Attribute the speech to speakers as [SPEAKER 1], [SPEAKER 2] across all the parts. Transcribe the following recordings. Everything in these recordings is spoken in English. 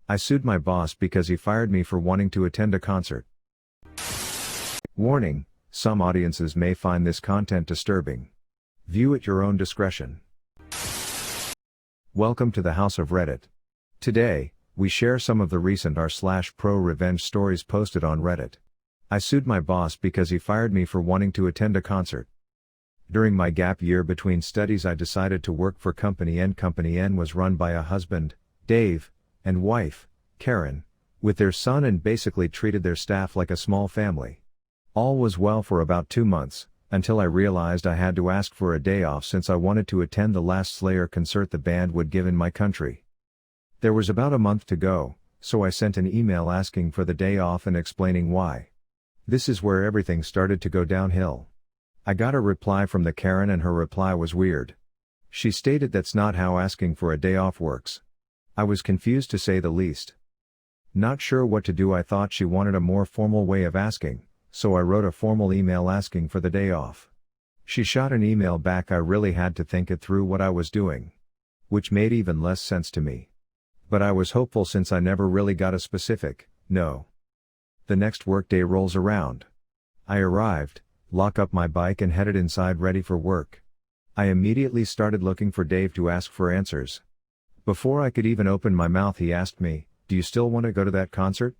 [SPEAKER 1] I sued my boss because he fired me for wanting to attend a concert. Warning: some audiences may find this content disturbing. View at your own discretion. Welcome to the House of Reddit. Today, we share some of the recent r/ProRevenge stories posted on Reddit. I sued my boss because he fired me for wanting to attend a concert. During my gap year between studies, I decided to work for Company N. Company N was run by a husband, Dave, and wife, Karen, with their son, and basically treated their staff like a small family. All was well for about 2 months, until I realized I had to ask for a day off since I wanted to attend the last Slayer concert the band would give in my country. There was about a month to go, so I sent an email asking for the day off and explaining why. This is where everything started to go downhill. I got a reply from the Karen, and her reply was weird. She stated that's not how asking for a day off works. I was confused, to say the least. Not sure what to do. I thought she wanted a more formal way of asking, so I wrote a formal email asking for the day off. She shot an email back. I really had to think it through what I was doing, which made even less sense to me. But I was hopeful since I never really got a specific no. The next workday rolls around. I arrived, lock up my bike, and headed inside ready for work. I immediately started looking for Dave to ask for answers. Before I could even open my mouth, he asked me, "Do you still want to go to that concert?"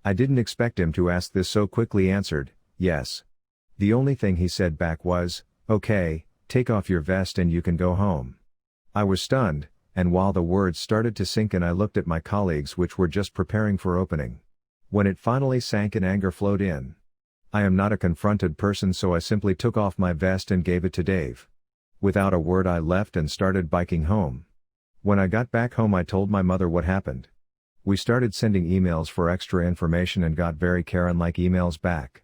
[SPEAKER 1] I didn't expect him to ask this so quickly. Answered, "Yes." The only thing he said back was, "Okay, take off your vest and you can go home." I was stunned, and while the words started to sink in, I looked at my colleagues, which were just preparing for opening. When it finally sank in, anger flowed in. I am not a confronted person, so I simply took off my vest and gave it to Dave. Without a word, I left and started biking home. When I got back home, I told my mother what happened. We started sending emails for extra information and got very Karen-like emails back.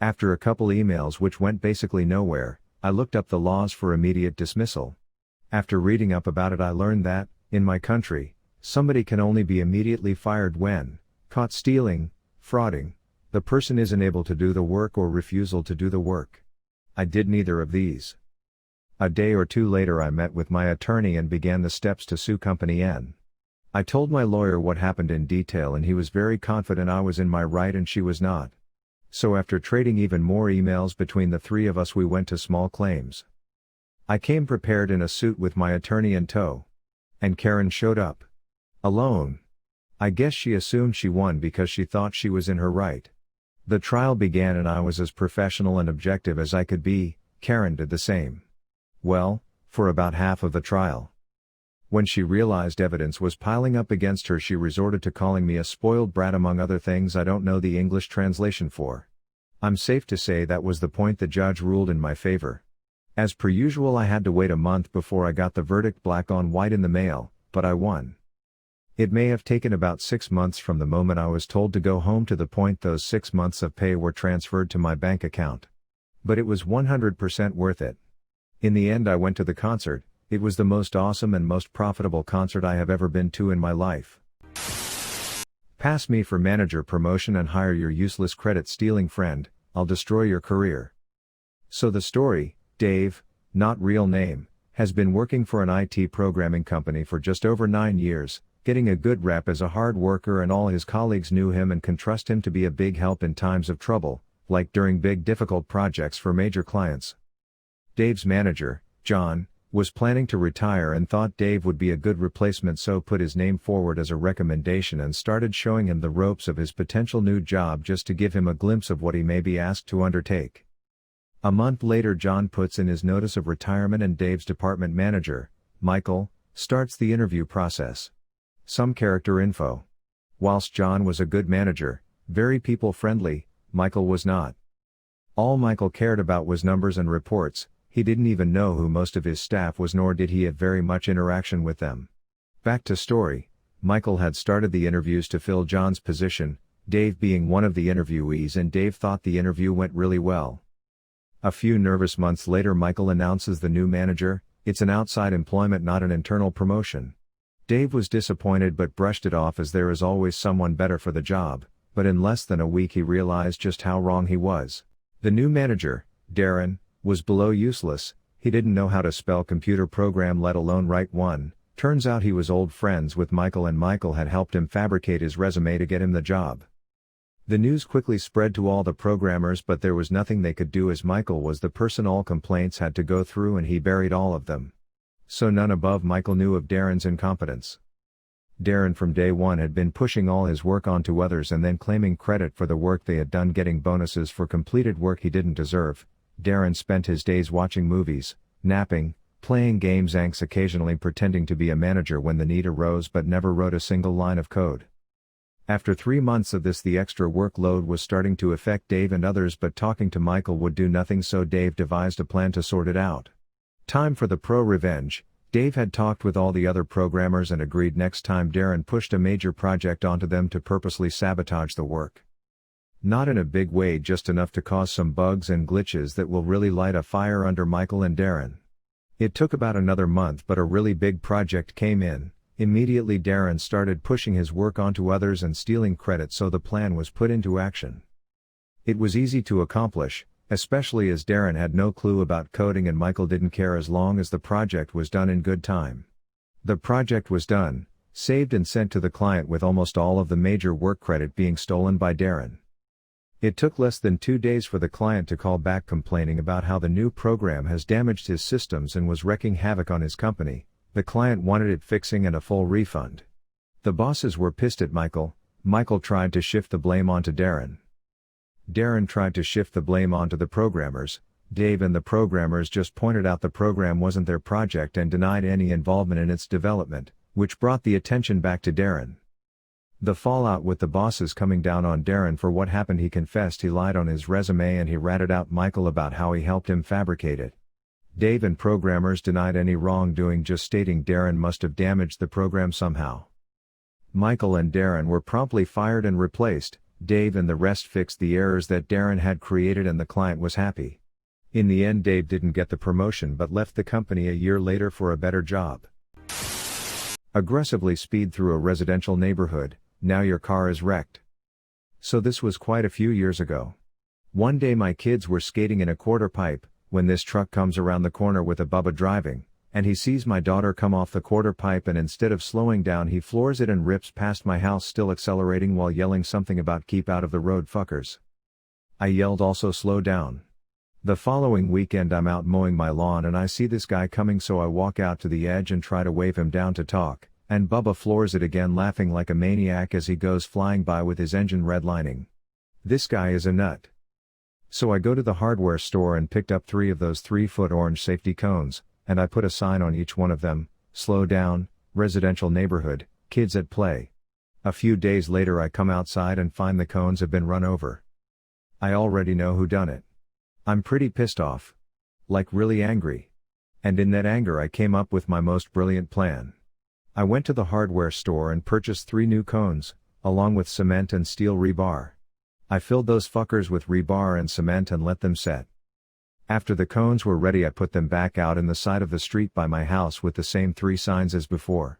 [SPEAKER 1] After a couple emails which went basically nowhere, I looked up the laws for immediate dismissal. After reading up about it, I learned that, in my country, somebody can only be immediately fired when caught stealing, frauding, the person isn't able to do the work, or refusal to do the work. I did neither of these. A day or two later, I met with my attorney and began the steps to sue Company N. I told my lawyer what happened in detail, and he was very confident I was in my right and she was not. So after trading even more emails between the three of us, we went to small claims. I came prepared in a suit with my attorney in tow. And Karen showed up. Alone. I guess she assumed she won because she thought she was in her right. The trial began and I was as professional and objective as I could be. Karen did the same. Well, for about half of the trial. When she realized evidence was piling up against her, she resorted to calling me a spoiled brat, among other things I don't know the English translation for. I'm safe to say that was the point the judge ruled in my favor. As per usual, I had to wait a month before I got the verdict black on white in the mail, but I won. It may have taken about 6 months from the moment I was told to go home to the point those 6 months of pay were transferred to my bank account. But it was 100% worth it. In the end, I went to the concert. It was the most awesome and most profitable concert I have ever been to in my life. Pass me for manager promotion and hire your useless credit stealing friend, I'll destroy your career. So the story: Dave, not real name, has been working for an IT programming company for just over 9 years, getting a good rep as a hard worker, and all his colleagues knew him and can trust him to be a big help in times of trouble, like during big difficult projects for major clients. Dave's manager, John, was planning to retire and thought Dave would be a good replacement, so put his name forward as a recommendation and started showing him the ropes of his potential new job just to give him a glimpse of what he may be asked to undertake. A month later, John puts in his notice of retirement and Dave's department manager, Michael, starts the interview process. Some character info. Whilst John was a good manager, very people-friendly, Michael was not. All Michael cared about was numbers and reports. He didn't even know who most of his staff was, nor did he have very much interaction with them. Back to story: Michael had started the interviews to fill John's position, Dave being one of the interviewees, and Dave thought the interview went really well. A few nervous months later, Michael announces the new manager. It's an outside employment, not an internal promotion. Dave was disappointed but brushed it off as there is always someone better for the job, but in less than a week he realized just how wrong he was. The new manager, Darren, was below useless. He didn't know how to spell computer program, let alone write one, Turns out he was old friends with Michael and Michael had helped him fabricate his resume to get him the job. The news quickly spread to all the programmers, but there was nothing they could do as Michael was the person all complaints had to go through and he buried all of them. So none above Michael knew of Darren's incompetence. Darren from day one had been pushing all his work onto others and then claiming credit for the work they had done, getting bonuses for completed work he didn't deserve. Darren spent his days watching movies, napping, playing games, occasionally pretending to be a manager when the need arose, but never wrote a single line of code. After 3 months of this, the extra workload was starting to affect Dave and others, but talking to Michael would do nothing, so Dave devised a plan to sort it out. Time for the ProRevenge. Dave had talked with all the other programmers and agreed next time Darren pushed a major project onto them to purposely sabotage the work. Not in a big way, just enough to cause some bugs and glitches that will really light a fire under Michael and Darren. It took about another month, but a really big project came in. Immediately Darren started pushing his work onto others and stealing credit, so the plan was put into action. It was easy to accomplish, especially as Darren had no clue about coding and Michael didn't care as long as the project was done in good time. The project was done, saved and sent to the client, with almost all of the major work credit being stolen by Darren. It took less than 2 days for the client to call back complaining about how the new program has damaged his systems and was wreaking havoc on his company. The client wanted it fixing and a full refund. The bosses were pissed at Michael. Michael tried to shift the blame onto Darren. Darren tried to shift the blame onto the programmers. Dave and the programmers just pointed out the program wasn't their project and denied any involvement in its development, which brought the attention back to Darren. The fallout with the bosses coming down on Darren for what happened: he confessed he lied on his resume and he ratted out Michael about how he helped him fabricate it. Dave and programmers denied any wrongdoing, just stating Darren must have damaged the program somehow. Michael and Darren were promptly fired and replaced. Dave and the rest fixed the errors that Darren had created and the client was happy. In the end, Dave didn't get the promotion but left the company a year later for a better job. Aggressively speed through a residential neighborhood. Now your car is wrecked. So this was quite a few years ago. One day my kids were skating in a quarter pipe, when this truck comes around the corner with a Bubba driving, and he sees my daughter come off the quarter pipe, and instead of slowing down he floors it and rips past my house, still accelerating while yelling something about "keep out of the road, fuckers." I yelled also, "slow down." The following weekend I'm out mowing my lawn and I see this guy coming, so I walk out to the edge and try to wave him down to talk, and Bubba floors it again, laughing like a maniac as he goes flying by with his engine redlining. This guy is a nut. So I go to the hardware store and picked up 3 of those 3-foot orange safety cones, and I put a sign on each one of them: "Slow down, residential neighborhood, kids at play." A few days later I come outside and find the cones have been run over. I already know who done it. I'm pretty pissed off. Like really angry. And in that anger I came up with my most brilliant plan. I went to the hardware store and purchased 3 new cones, along with cement and steel rebar. I filled those fuckers with rebar and cement and let them set. After the cones were ready I put them back out in the side of the street by my house with the same 3 signs as before.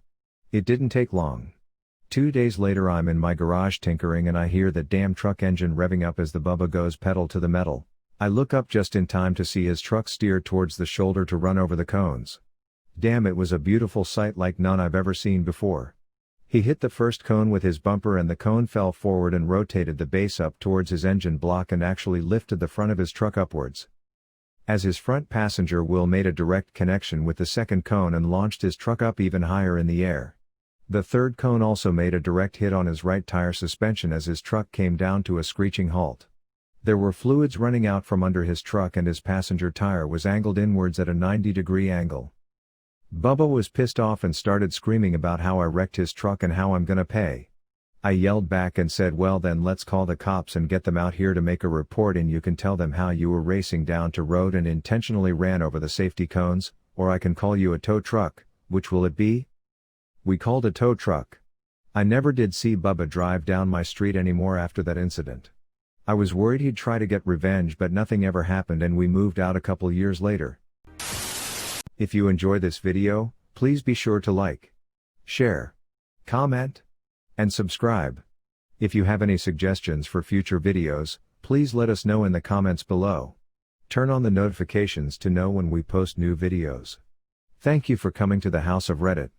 [SPEAKER 1] It didn't take long. 2 days later I'm in my garage tinkering and I hear that damn truck engine revving up as the Bubba goes pedal to the metal. I look up just in time to see his truck steer towards the shoulder to run over the cones. Damn, it was a beautiful sight like none I've ever seen before. He hit the first cone with his bumper and the cone fell forward and rotated the base up towards his engine block and actually lifted the front of his truck upwards. As his front passenger wheel made a direct connection with the second cone and launched his truck up even higher in the air. The third cone also made a direct hit on his right tire suspension as his truck came down to a screeching halt. There were fluids running out from under his truck and his passenger tire was angled inwards at a 90-degree angle. Bubba was pissed off and started screaming about how I wrecked his truck and how I'm gonna pay. I yelled back and said, "Well then let's call the cops and get them out here to make a report, and you can tell them how you were racing down to road and intentionally ran over the safety cones, or I can call you a tow truck. Which will it be?" We called a tow truck. I never did see Bubba drive down my street anymore after that incident. I was worried he'd try to get revenge, but nothing ever happened and we moved out a couple years later. If you enjoy this video, please be sure to like, share, comment, and subscribe. If you have any suggestions for future videos, please let us know in the comments below. Turn on the notifications to know when we post new videos. Thank you for coming to the House of Reddit.